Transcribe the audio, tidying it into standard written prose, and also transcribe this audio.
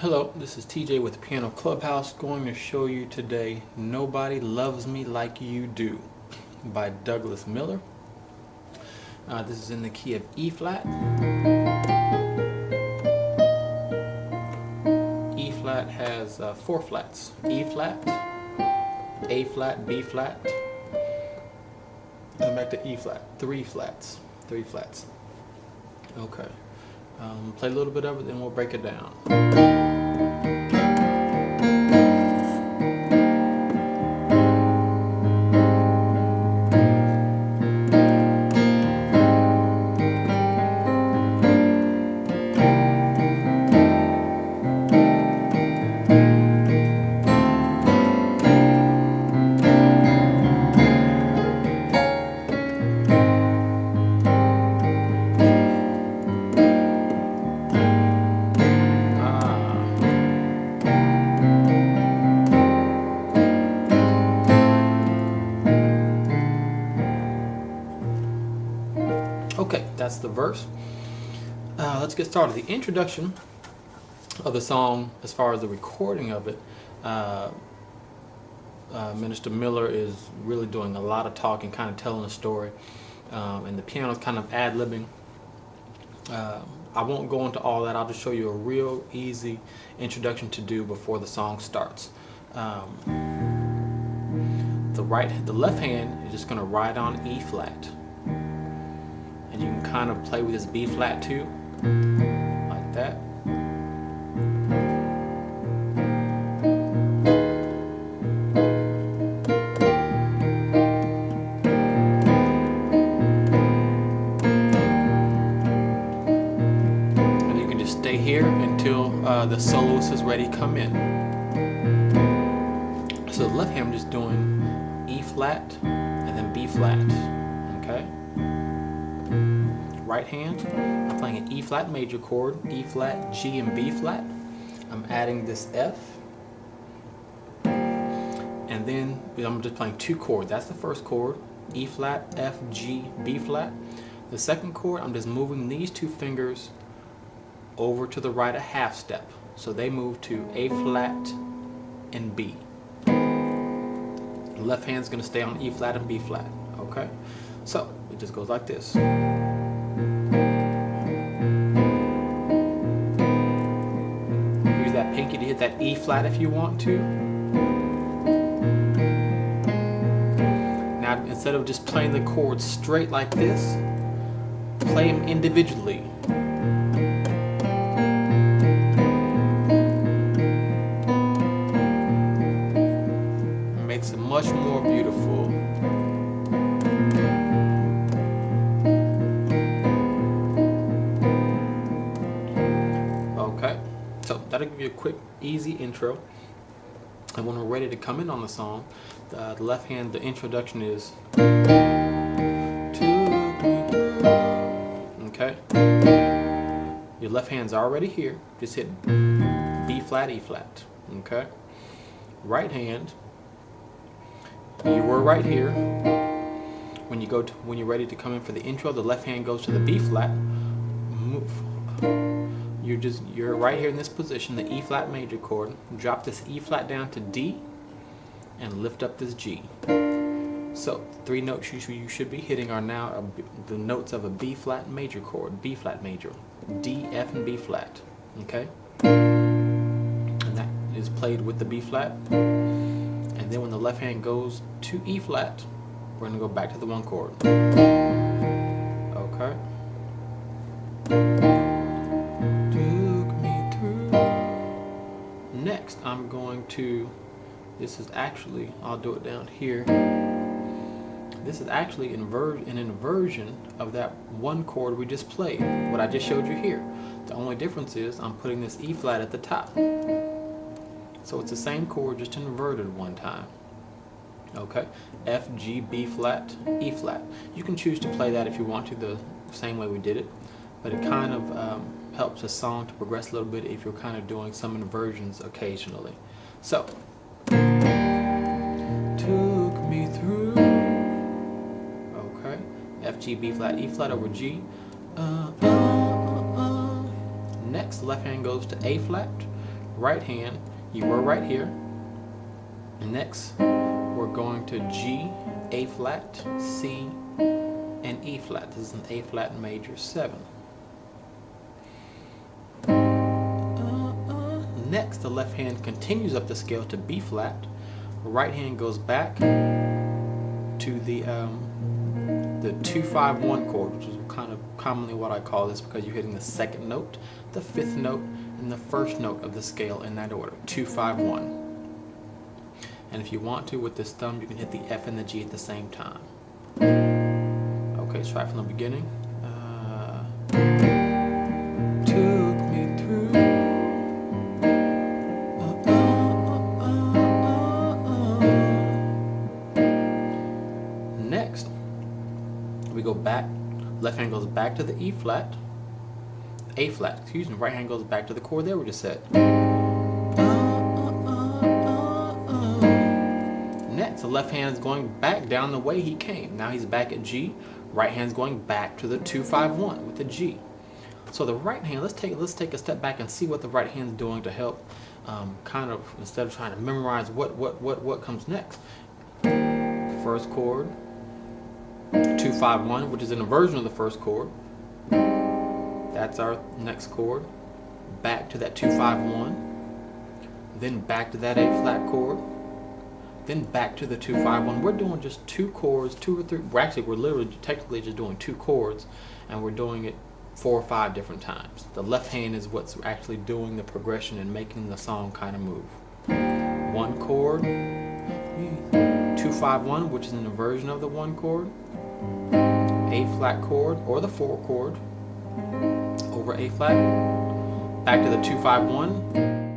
Hello, this is TJ with Piano Clubhouse, going to show you today Nobody Loves Me Like You Do by Douglas Miller. This is in the key of E flat. E flat has 4 flats: E flat, A flat, B flat, and back to E flat. 3 flats. Okay. Play a little bit of it, then we'll break it down. Okay, that's the verse. Let's get started. The introduction of the song, as far as the recording of it, Minister Miller is really doing a lot of talking, kind of telling a story, and the piano's kind of ad-libbing. I won't go into all that. I'll just show you a real easy introduction to do before the song starts. The left hand is just going to ride on E flat. And you can kind of play with this B flat too, like that. And you can just stay here until the soloist is ready to come in. So the left hand, I'm just doing E flat and then B flat, okay? Right hand, I'm playing an E flat major chord, E flat, G, and B flat. I'm adding this F, and then I'm just playing 2 chords. That's the first chord, E flat, F, G, B flat. The second chord, I'm just moving these 2 fingers over to the right a half step, so they move to A flat and B. The left hand's going to stay on E flat and B flat. Okay, so it just goes like this. That pinky to hit that E flat if you want to. Now, instead of just playing the chords straight like this, play them individually. It makes it much more beautiful. So that'll give you a quick, easy intro. And when we're ready to come in on the song, the left hand, the introduction is okay. Your left hand's already here. Just hit B flat, E flat. Okay. Right hand, you were right here. When you're ready to come in for the intro, the left hand goes to the B flat. Move. You're right here in this position, the E flat major chord. Drop this E flat down to D and lift up this G. So 3 notes you should be hitting are now the notes of a B flat major chord, B flat major, D, F, and B flat. Okay, and that is played with the B flat. And then when the left hand goes to E flat, we're going to go back to the 1 chord. Okay. Next, I'm going to, I'll do it down here. This is actually an inversion of that 1 chord we just played, what I just showed you here. The only difference is I'm putting this E flat at the top. So it's the same chord, just inverted 1 time. Okay, F, G, B flat, E flat. You can choose to play that if you want to, the same way we did it, but it kind of helps a song to progress a little bit if you're kind of doing some inversions occasionally. So, took me through. Okay, F, G, B flat, E flat over G. Next, left hand goes to A flat, right hand, you were right here. Next, we're going to G, A flat, C, and E flat. This is an A flat major 7. Next, the left hand continues up the scale to B flat. Right hand goes back to the 2-5-1 chord, which is kind of commonly what I call this, because you're hitting the second note, the fifth note, and the first note of the scale in that order, 2-5-1. And if you want to, with this thumb, you can hit the F and the G at the same time. Okay, let's try from the beginning. Took me through. Next, we go back. Left hand goes back to the E flat. A flat, excuse me. Right hand goes back to the chord there we just said. Next, the left hand is going back down the way he came. Now he's back at G. Right hand's going back to the 2-5-1 with the G. So the right hand, let's take a step back and see what the right hand's doing to help kind of, instead of trying to memorize what comes next. First chord, 2-5-1, which is an inversion of the first chord. That's our next chord. Back to that 2-5-1. Then back to that A flat chord. Then back to the 2-5-1. We're doing just 2 chords, 2 or 3. We're literally technically just doing 2 chords, and we're doing it 4 or 5 different times. The left hand is what's actually doing the progression and making the song kind of move. 1 chord, 2-5-1, which is an inversion of the 1 chord. A flat chord or the 4 chord over A flat. Back to the 2-5-1.